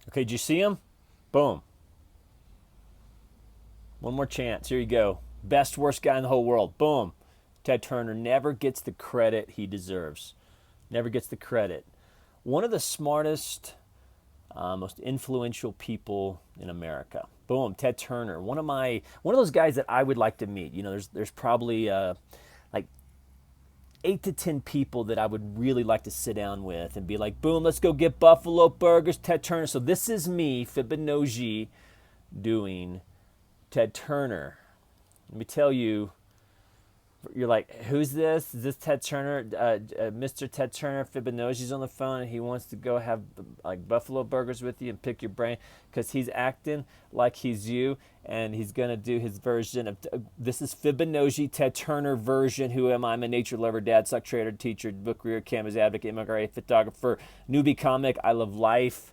Okay, did you see him? Boom. One more chance. Here you go. Best, worst guy in the whole world. Boom. Ted Turner never gets the credit he deserves. Never gets the credit. One of the smartest, most influential people in America. Boom, Ted Turner. One of those guys that I would like to meet. You know, there's probably like 8 to 10 people that I would really like to sit down with and be like, boom, let's go get Buffalo Burgers, Ted Turner. So this is me, Fibonojji, doing Ted Turner. Let me tell you, you're like, who's this? Is this Ted Turner? Mr. Ted Turner, Fibonacci's on the phone, and he wants to go have like Buffalo Burgers with you and pick your brain because he's acting like he's you, and he's gonna do his version of this is Fibonacci Ted Turner version. Who am I? I'm a nature lover, dad, suck trader, teacher, book reader, canvas advocate, MLRA, photographer, newbie comic. I love life.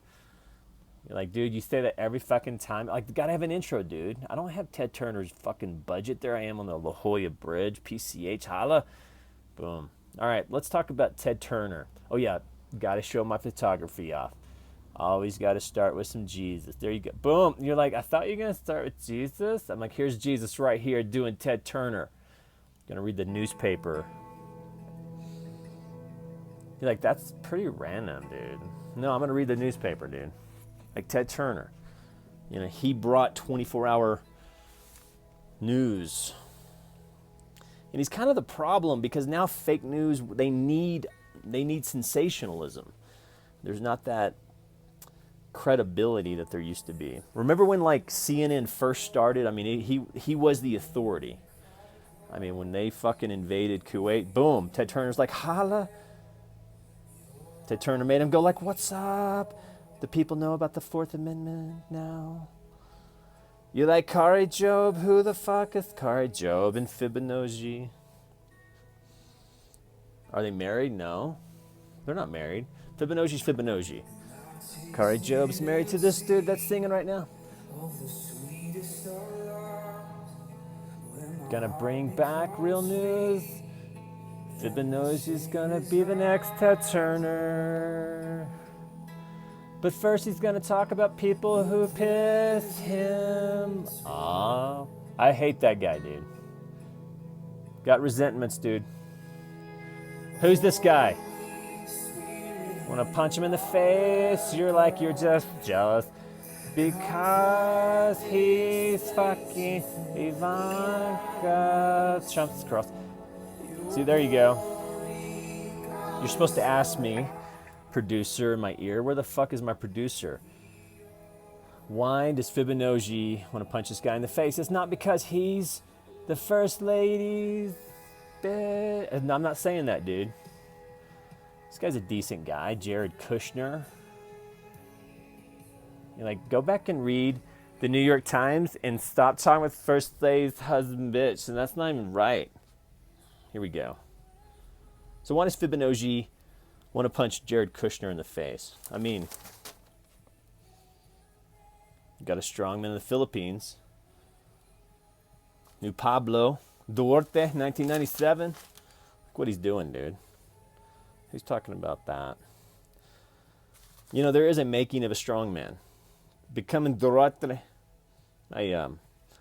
You're like, dude, you say that every fucking time. Like, gotta have an intro, dude. I don't have Ted Turner's fucking budget. There I am on the La Jolla Bridge, PCH, holla. Boom. All right, let's talk about Ted Turner. Oh, yeah, gotta show my photography off. Always gotta start with some Jesus. There you go. Boom. You're like, I thought you were gonna start with Jesus. I'm like, here's Jesus right here doing Ted Turner. Gonna read the newspaper. You're like, that's pretty random, dude. No, I'm gonna read the newspaper, dude. Like Ted Turner. You know, he brought 24-hour news. And he's kind of the problem because now fake news, they need sensationalism. There's not that credibility that there used to be. Remember when like CNN first started? I mean, he was the authority. I mean, when they fucking invaded Kuwait, boom, Ted Turner's like, holla. Ted Turner made him go like, what's up? The people know about the Fourth Amendment now. You like Kari Job? Who the fuck is Kari Job and Fibonacci? Are they married? No. They're not married. Fibonacci's Fibonacci. Kari Job's married to this dude that's singing right now. Gonna bring back real news. Fibonacci's gonna be the next Ted Turner. But first he's going to talk about people who piss him off. I hate that guy, dude. Got resentments, dude. Who's this guy? Want to punch him in the face? You're like, you're just jealous. Because he's fucking Ivanka Trump's cross. See, there you go. You're supposed to ask me, producer in my ear, where the fuck is my producer? Why does Fibonacci want to punch this guy in the face? It's not because he's the first lady's bitch. No, I'm not saying that, dude. This guy's a decent guy, Jared Kushner. You're like, go back and read the New York Times and stop talking with first lady's husband bitch. And that's not even right. Here we go. So why does Fibonacci want to punch Jared Kushner in the face? I mean, you got a strongman in the Philippines. New Pablo Duarte, 1997. Look what he's doing, dude. Who's talking about that? You know, there is a making of a strongman. Becoming Duarte. I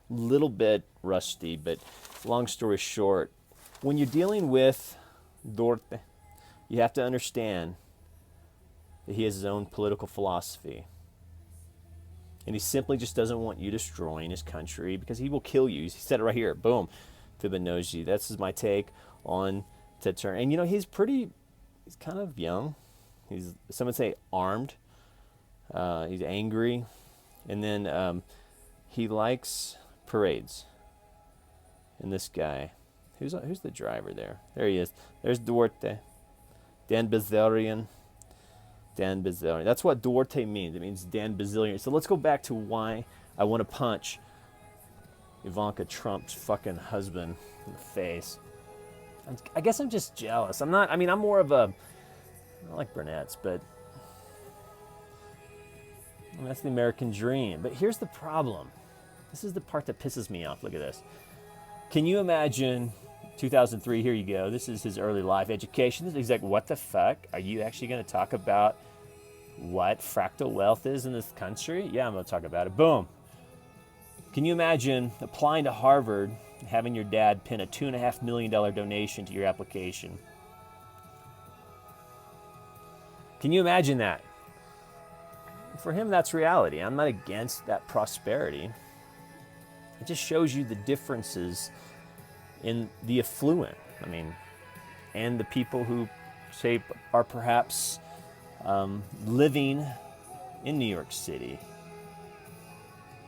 little bit rusty, but long story short, when you're dealing with Duarte, you have to understand that he has his own political philosophy. And he simply just doesn't want you destroying his country because he will kill you. He said it right here. Boom. Fibonacci. That's my take on Ted Turner. And, you know, he's kind of young. Some would say armed. He's angry. And then he likes parades. And this guy, who's the driver there? There he is. There's Duarte. Dan Bilzerian. That's what Duarte means. It means Dan Bilzerian. So let's go back to why I want to punch Ivanka Trump's fucking husband in the face. I guess I'm just jealous. I'm more of a, I like brunettes, but that's the American dream. But here's the problem. This is the part that pisses me off. Look at this. Can you imagine 2003, here you go. This is his early life education. This is exactly what the fuck are you actually going to talk about what fractal wealth is in this country? Yeah, I'm going to talk about it. Boom. Can you imagine applying to Harvard, having your dad pin a $2.5 million donation to your application? Can you imagine that? For him, that's reality. I'm not against that prosperity. It just shows you the differences in the affluent. I mean, and the people who, say, are perhaps living in New York City.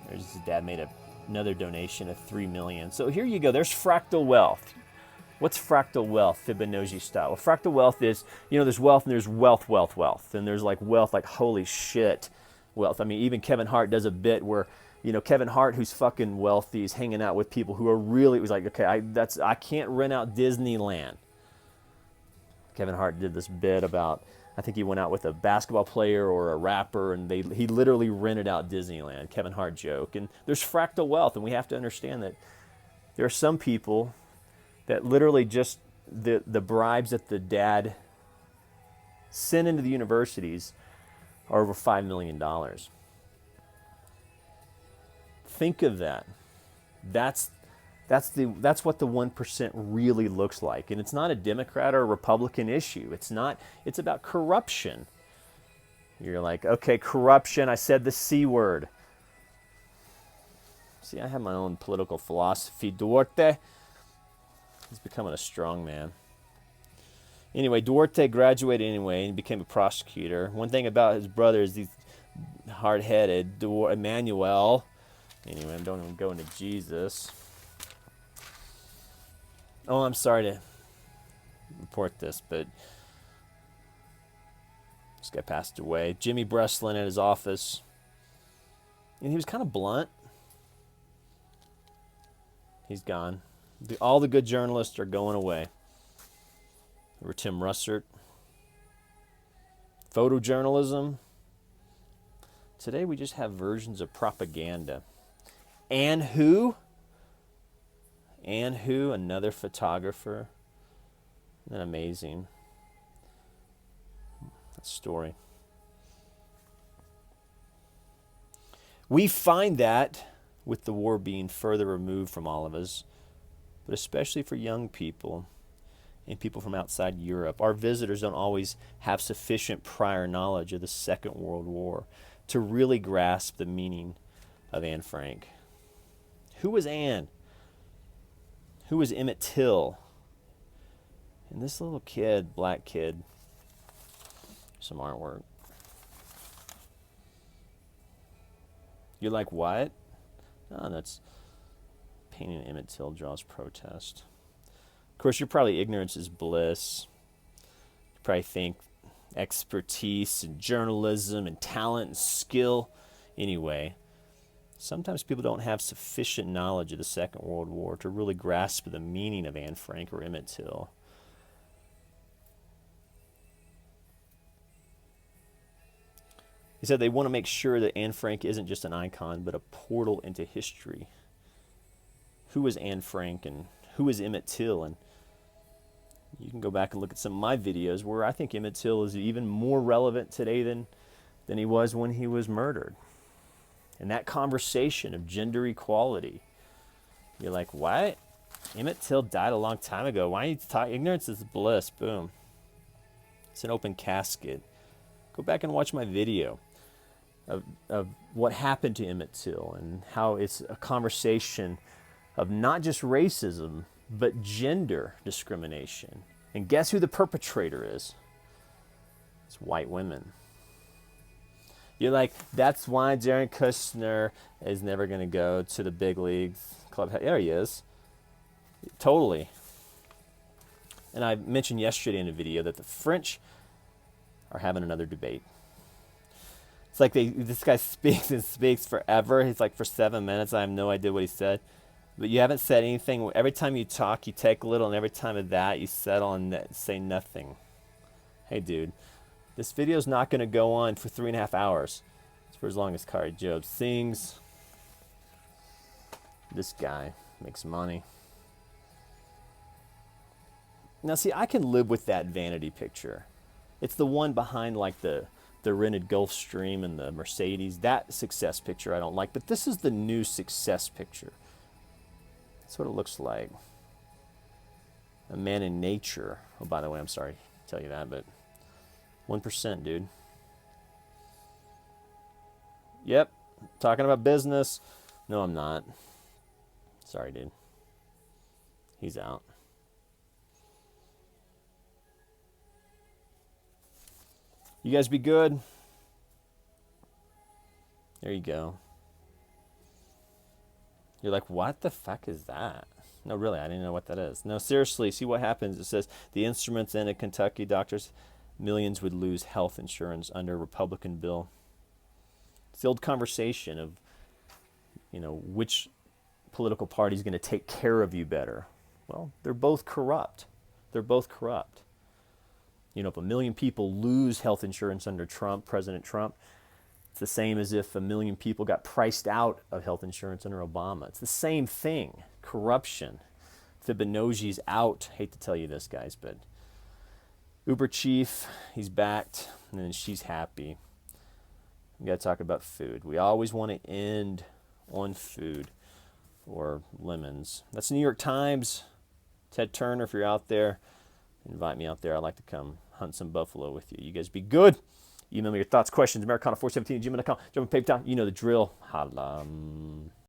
There's his dad made another donation of $3 million. So here you go. There's fractal wealth. What's fractal wealth, Fibonacci style? Well, fractal wealth is, there's wealth and there's wealth. And there's like wealth, like holy shit wealth. I mean, even Kevin Hart does a bit where, Kevin Hart, who's fucking wealthy, is hanging out with people who are really, it was like, okay, I can't rent out Disneyland. Kevin Hart did this bit about, I think he went out with a basketball player or a rapper, and he literally rented out Disneyland. Kevin Hart joke. And there's fractal wealth, and we have to understand that there are some people that literally just the bribes that the dad sent into the universities are over $5 million. Think of that. That's what the 1% really looks like. And it's not a Democrat or a Republican issue. It's about corruption. You're like, okay, corruption, I said the C word. See, I have my own political philosophy. Duarte, he's becoming a strong man. Anyway, Duarte graduated anyway and became a prosecutor. One thing about his brother is he's hard-headed. Emmanuel. Anyway, don't even go into Jesus. Oh, I'm sorry to report this, but this guy passed away. Jimmy Breslin at his office. And he was kind of blunt. He's gone. All the good journalists are going away. Over Tim Russert. Photojournalism. Today we just have versions of propaganda. And who? Another photographer. Isn't that amazing? That story. We find that with the war being further removed from all of us, but especially for young people and people from outside Europe. Our visitors don't always have sufficient prior knowledge of the Second World War to really grasp the meaning of Anne Frank. Who was Anne? Who was Emmett Till? And this little kid, black kid, some artwork. You're like, what? Oh, that's painting Emmett Till draws protest. Of course, you're probably ignorance is bliss. You probably think expertise and journalism and talent and skill. Anyway, sometimes people don't have sufficient knowledge of the Second World War to really grasp the meaning of Anne Frank or Emmett Till. He said they want to make sure that Anne Frank isn't just an icon, but a portal into history. Who was Anne Frank and who was Emmett Till? And you can go back and look at some of my videos where I think Emmett Till is even more relevant today than he was when he was murdered. And that conversation of gender equality, you're like, what? Emmett Till died a long time ago. Why are you talking? Ignorance is bliss. Boom. It's an open casket. Go back and watch my video of what happened to Emmett Till and how it's a conversation of not just racism, but gender discrimination. And guess who the perpetrator is? It's white women. You're like, that's why Jared Kushner is never going to go to the big leagues club. There he is. Totally. And I mentioned yesterday in a video that the French are having another debate. It's like this guy speaks and speaks forever. He's like for 7 minutes. I have no idea what he said. But you haven't said anything. Every time you talk, you take a little, and every time of that, you settle and say nothing. Hey, dude, this video is not going to go on for 3.5 hours. It's for as long as Kari Jobe sings. This guy makes money. Now, see, I can live with that vanity picture. It's the one behind, like, the the rented Gulfstream and the Mercedes. That success picture I don't like, but this is the new success picture. That's what it looks like. A man in nature. Oh, by the way, I'm sorry to tell you that, but 1%, dude. Yep, talking about business. No, I'm not. Sorry, dude. He's out. You guys be good. There you go. You're like, what the fuck is that? No, really, I didn't know what that is. No, seriously, see what happens. It says the instruments in Kentucky doctors, millions would lose health insurance under a Republican bill. It's the old conversation of, which political party is going to take care of you better. Well, they're both corrupt. They're both corrupt. If 1 million people lose health insurance under Trump, President Trump, it's the same as if 1 million people got priced out of health insurance under Obama. It's the same thing. Corruption. Fibonojji's out. Hate to tell you this, guys, but Uber chief, he's backed, and then she's happy. We got to talk about food. We always want to end on food or lemons. That's New York Times. Ted Turner, if you're out there, invite me out there. I'd like to come hunt some buffalo with you. You guys be good. Email me your thoughts, questions, Americana417@gmail.com. Jump on PayPal. You know the drill. Holla.